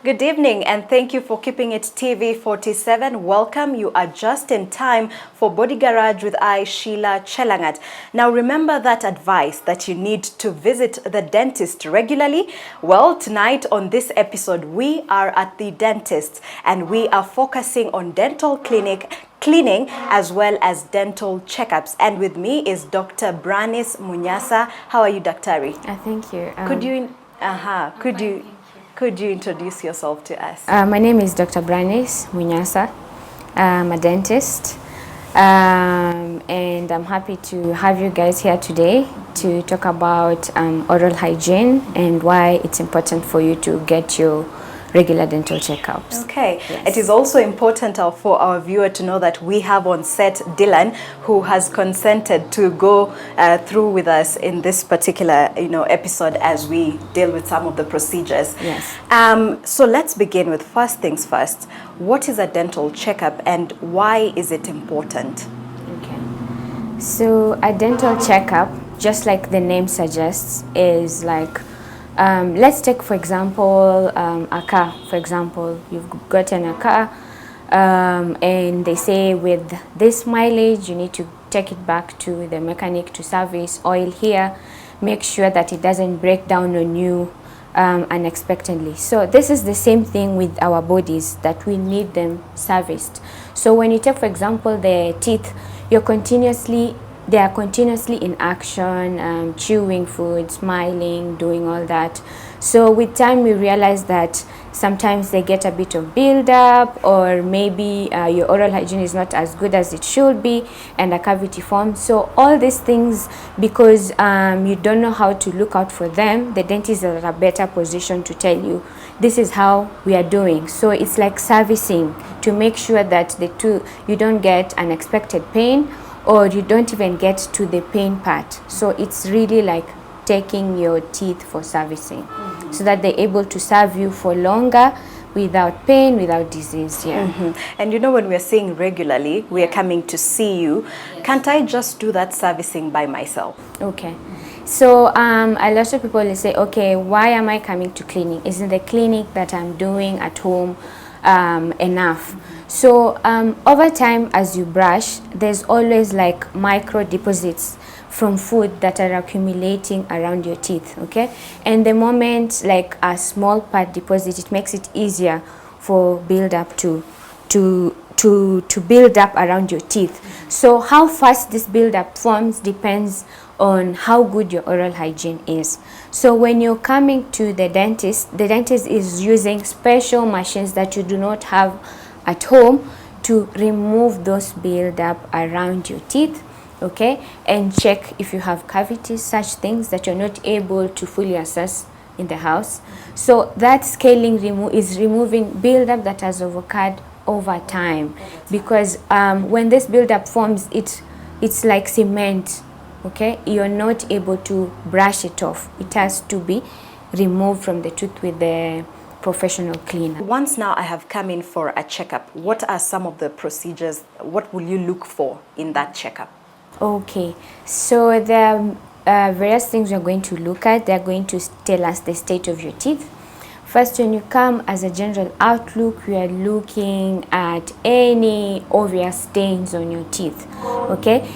Good evening and thank you for keeping it TV 47. Welcome. You are just in time for Body Garage with I, Sheila Chelangat. Now remember that advice that you need to visit the dentist regularly. Well, tonight on this episode, we are at the dentist and we are focusing on dental cleaning as well as dental checkups. And with me is Dr. Branice Munyasa. How are you, Dr.? Thank you. Could you introduce yourself to us? My name is Dr. Branice Munyasa. I'm a dentist, and I'm happy to have you guys here today to talk about oral hygiene and why it's important for you to get your regular dental checkups. Okay. Yes. It is also important for our viewer to know that we have on set Dylan, who has consented to go through with us in this particular episode as we deal with some of the procedures. Yes. So let's begin with first things first. What is a dental checkup and why is it important? Okay. So a dental checkup, just like the name suggests, is like let's take, for example, a car. For example, you've gotten a car and they say with this mileage, you need to take it back to the mechanic to service. Oil here, make sure that it doesn't break down on you unexpectedly. So this is the same thing with our bodies, that we need them serviced. So when you take, for example, the teeth, they are continuously in action, chewing food, smiling, doing all that. So with time we realize that sometimes they get a bit of build-up, or maybe your oral hygiene is not as good as it should be and a cavity forms. So all these things, because you don't know how to look out for them, the dentist is in a better position to tell you this is how we are doing. So it's like servicing to make sure that you don't get unexpected pain, or you don't even get to the pain part. So it's really like taking your teeth for servicing, so that they're able to serve you for longer without pain, without disease. Yeah. And when we're saying regularly, we are coming to see you, can't I just do that servicing by myself? Okay. So a lot of people will say, okay, why am I coming to clinic? Isn't the clinic that I'm doing at home enough? So over time, as you brush, there's always like micro deposits from food that are accumulating around your teeth. Okay, and the moment like a small part deposit, it makes it easier for build up to build up around your teeth. So how fast this build up forms depends on how good your oral hygiene is. So when you're coming to the dentist is using special machines that you do not have at home to remove those build up around your teeth, okay, and check if you have cavities, such things that you're not able to fully assess in the house. So that scaling is removing build up that has occurred over time, because when this build up forms, it's like cement. Okay, you're not able to brush it off. It has to be removed from the tooth with the professional cleaner. Once now I have come in for a checkup, what are some of the procedures? What will you look for in that checkup? Okay, so there are various things we're going to look at. They're going to tell us the state of your teeth. First, when you come as a general outlook, we are looking at any obvious stains on your teeth. Okay,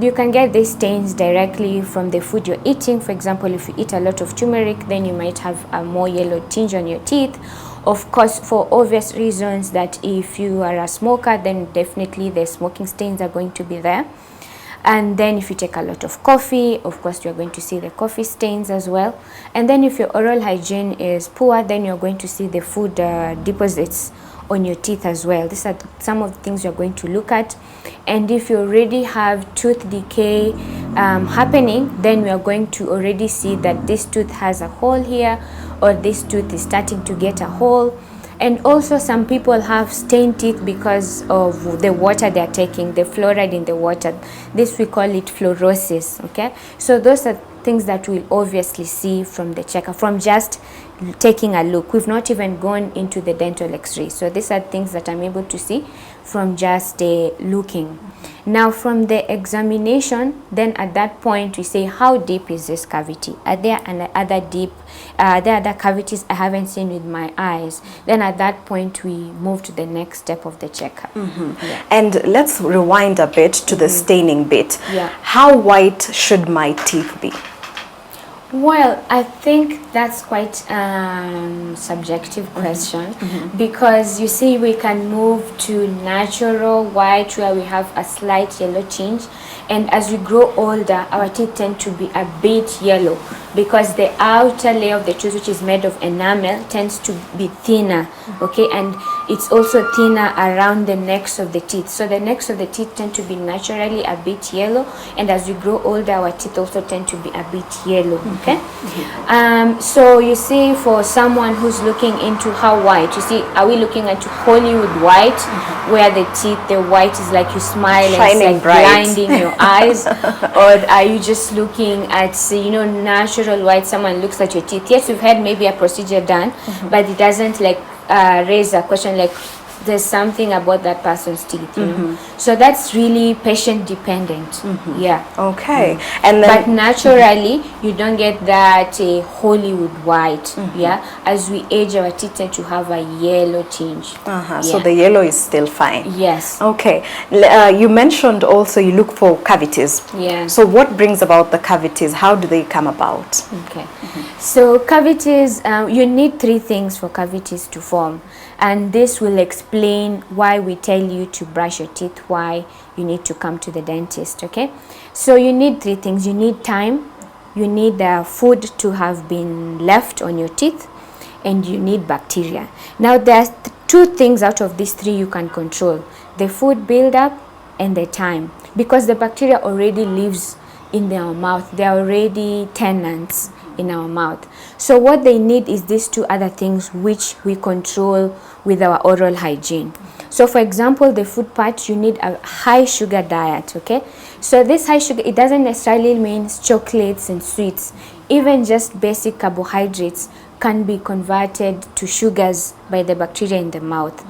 you can get these stains directly from the food you're eating. For example, if you eat a lot of turmeric, then you might have a more yellow tinge on your teeth. Of course, for obvious reasons, that if you are a smoker, then definitely the smoking stains are going to be there. And then if you take a lot of coffee, of course you're going to see the coffee stains as well. And then if your oral hygiene is poor, then you're going to see the food deposits on your teeth as well. These are some of the things you're going to look at. And if you already have tooth decay happening, then we are going to already see that this tooth has a hole here, or this tooth is starting to get a hole. And also some people have stained teeth because of the water they are taking, the fluoride in the water. This we call it fluorosis. Okay, so those are things that we'll obviously see from the checkup, from just taking a look. We've not even gone into the dental x-ray. So these are things that I'm able to see from just looking. Now from the examination, then at that point we say, how deep is this cavity? Are there other cavities I haven't seen with my eyes? Then at that point we move to the next step of the checkup. Yeah. And let's rewind a bit to the staining bit. Yeah. How white should my teeth be? Well, I think that's quite subjective question, because you see we can move to natural white where we have a slight yellow tinge, and as we grow older our teeth tend to be a bit yellow because the outer layer of the tooth, which is made of enamel, tends to be thinner, okay, and it's also thinner around the necks of the teeth. So the necks of the teeth tend to be naturally a bit yellow, and as we grow older our teeth also tend to be a bit yellow, okay. So you see, for someone who's looking into how white, you see, are we looking at Hollywood white, where the teeth, the white is like you smile shining and it's like bright, blinding your eyes, or are you just looking at, you know, natural white? Someone looks at your teeth, yes, you've had maybe a procedure done, but it doesn't like raise a question like there's something about that person's teeth, you know? So that's really patient dependent. Yeah. Okay. And then, but naturally you don't get that Hollywood white. Yeah, as we age our teeth tend to have a yellow tinge. Yeah. So the yellow is still fine. Yes. Okay. You mentioned also you look for cavities. Yeah. So what brings about the cavities? How do they come about? Okay. So cavities, you need 3 things for cavities to form, and this will explain why we tell you to brush your teeth, why you need to come to the dentist, okay? So you need 3 things. You need time, you need food to have been left on your teeth, and you need bacteria. Now there's 2 things out of these 3 you can control: the food buildup and the time, because the bacteria already lives in our mouth. They are already tenants in our mouth. So what they need is these 2 other things, which we control with our oral hygiene. So for example, the food part, you need a high sugar diet, okay? So this high sugar, it doesn't necessarily mean chocolates and sweets. Even just basic carbohydrates can be converted to sugars by the bacteria in the mouth.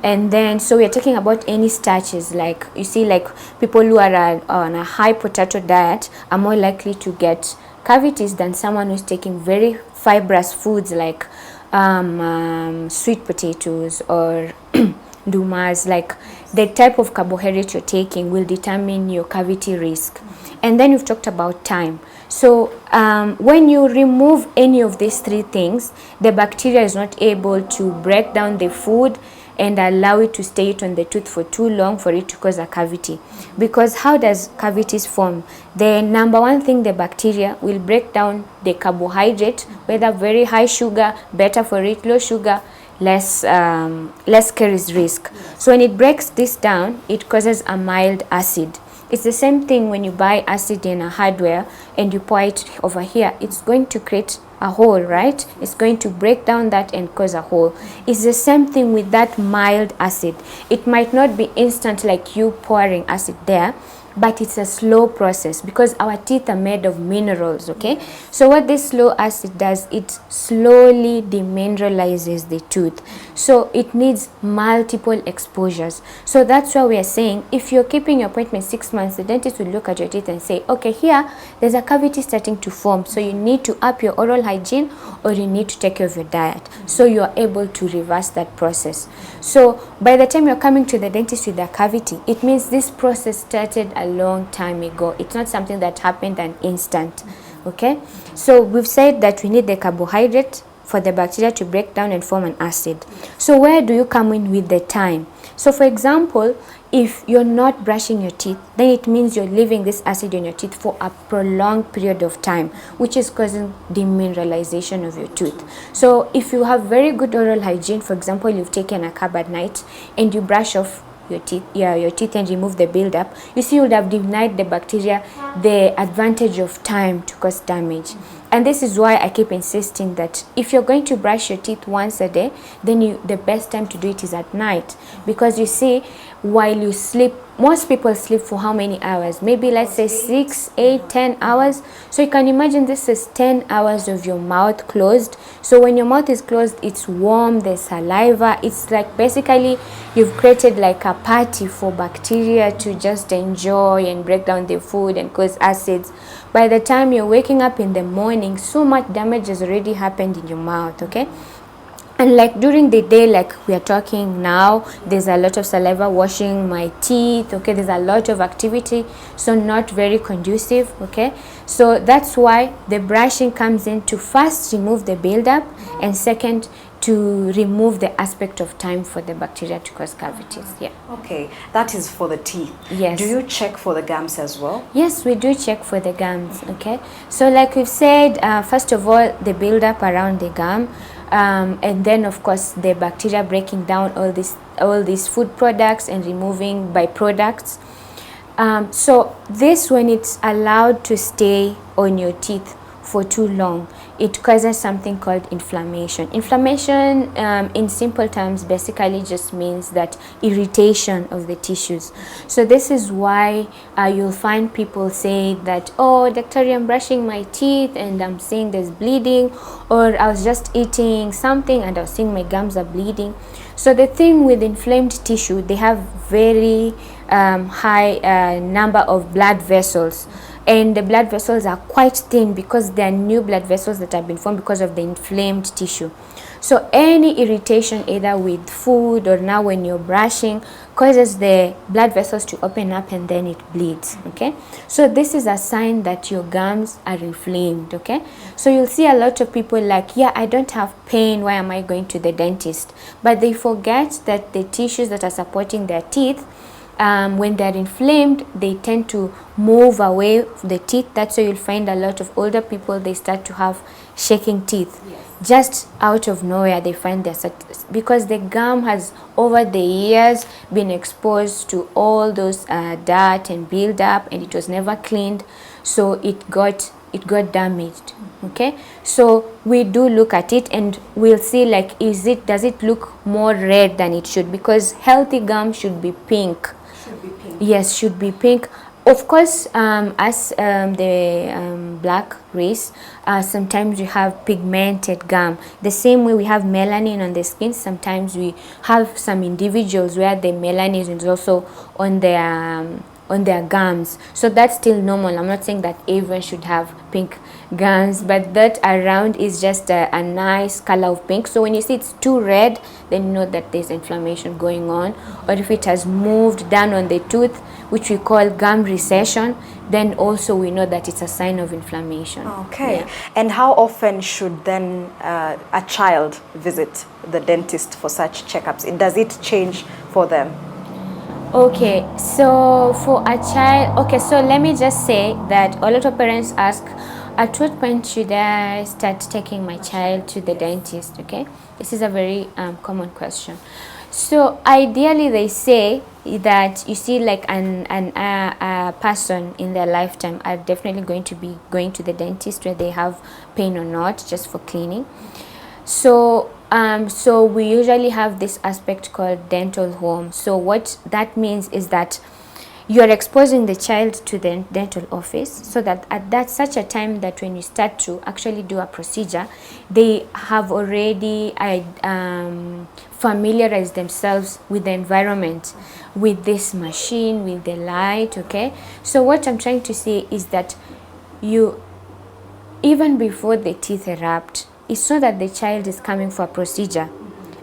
And then, so we're talking about any starches, like you see, like people who are on a high potato diet are more likely to get cavities than someone who's taking very fibrous foods like sweet potatoes or dumas. Like the type of carbohydrate you're taking will determine your cavity risk. And then you've talked about time. So when you remove any of these 3 things, the bacteria is not able to break down the food and allow it to stay on the tooth for too long for it to cause a cavity. Because how does cavities form? The number 1 thing, the bacteria will break down the carbohydrate, whether very high sugar, better for it, low sugar, less carries risk. So when it breaks this down, it causes a mild acid. It's the same thing when you buy acid in a hardware and you pour it over here, it's going to create a hole, right? It's going to break down that and cause a hole. It's the same thing with that mild acid. It might not be instant like you pouring acid there, but it's a slow process because our teeth are made of minerals, okay? So what this slow acid does, it slowly demineralizes the tooth. So it needs multiple exposures. So that's why we are saying, if you're keeping your appointment 6 months, the dentist will look at your teeth and say, okay, here there's a cavity starting to form, so you need to up your oral hygiene or you need to take care of your diet. So you are able to reverse that process. So by the time you're coming to the dentist with a cavity, it means this process started a long time ago. It's not something that happened an instant, okay? So we've said that we need the carbohydrate for the bacteria to break down and form an acid. So where do you come in with the time? So for example, if you're not brushing your teeth, then it means you're leaving this acid on your teeth for a prolonged period of time, which is causing demineralization of your tooth. So if you have very good oral hygiene, for example, you've taken a carb at night and you brush off your teeth and remove the buildup, you see you would have denied the bacteria the advantage of time to cause damage. And this is why I keep insisting that if you're going to brush your teeth once a day, then the best time to do it is at night, because you see, while you sleep most people sleep for how many hours? Maybe let's say 6, 8, 10 hours. So you can imagine this is 10 hours of your mouth closed. So when your mouth is closed, it's warm, there's saliva. It's like basically you've created like a party for bacteria to just enjoy and break down the food and cause acids. By the time you're waking up in the morning, so much damage has already happened in your mouth, okay? And like during the day, like we are talking now, there's a lot of saliva washing my teeth, okay? There's a lot of activity, so not very conducive, okay? So that's why the brushing comes in to first remove the buildup, and second, to remove the aspect of time for the bacteria to cause cavities. Yeah. Okay, that is for the teeth. Yes. Do you check for the gums as well? Yes, we do check for the gums. Okay. So like we've said, first of all, the buildup around the gum, and then of course the bacteria breaking down all these food products and removing byproducts. So this, when it's allowed to stay on your teeth for too long, it causes something called inflammation. Inflammation, in simple terms, basically just means that irritation of the tissues. So this is why you'll find people say that, oh, doctor, I'm brushing my teeth and I'm seeing there's bleeding, or I was just eating something and I was seeing my gums are bleeding. So the thing with inflamed tissue, they have very high number of blood vessels. And the blood vessels are quite thin because they are new blood vessels that have been formed because of the inflamed tissue. So any irritation either with food or now when you're brushing causes the blood vessels to open up and then it bleeds, okay? So this is a sign that your gums are inflamed, okay? So you'll see a lot of people like, yeah, I don't have pain, why am I going to the dentist? But they forget that the tissues that are supporting their teeth, when they're inflamed, they tend to move away from the teeth. That's why you'll find a lot of older people, they start to have shaking teeth. Yes. Just out of nowhere, they find because the gum has over the years been exposed to all those dirt and build-up, and it was never cleaned, so it got damaged. Okay, so we do look at it and we'll see like, does it look more red than it should? Because healthy gum should be pink. Yes, should be pink. Of course, as the black race, sometimes we have pigmented gum. The same way we have melanin on the skin, sometimes we have some individuals where the melanin is also on their gums. So that's still normal. I'm not saying that everyone should have pink gums, but that around is just a nice color of pink. So when you see it's too red, then you know that there's inflammation going on. Or if it has moved down on the tooth, which we call gum recession, then also we know that it's a sign of inflammation. Okay. Yeah. And how often should then a child visit the dentist for such checkups? Does it change for them? Okay, so for a child, okay, so let me just say that a lot of parents ask, at what point should I start taking my child to the dentist? Okay, this is a very common question. So ideally they say that, you see, like a person in their lifetime are definitely going to be going to the dentist whether they have pain or not, just for cleaning. So so we usually have this aspect called dental home. So what that means is that you are exposing the child to the dental office, so that at such a time that when you start to actually do a procedure, they have already familiarized themselves with the environment, with this machine, with the light, okay? So what I'm trying to say is that you, even before the teeth erupt, it's not that the child is coming for a procedure,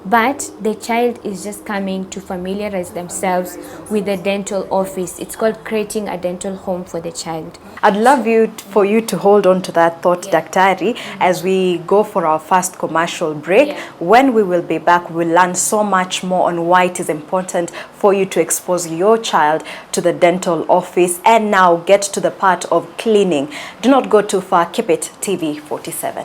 but the child is just coming to familiarize themselves with the dental office. It's called creating a dental home for the child. I'd love for you to hold on to that thought, Daktari, as we go for our first commercial break. Yeah. When we will be back, we'll learn so much more on why it is important for you to expose your child to the dental office, and now get to the part of cleaning. Do not go too far. Keep it TV 47.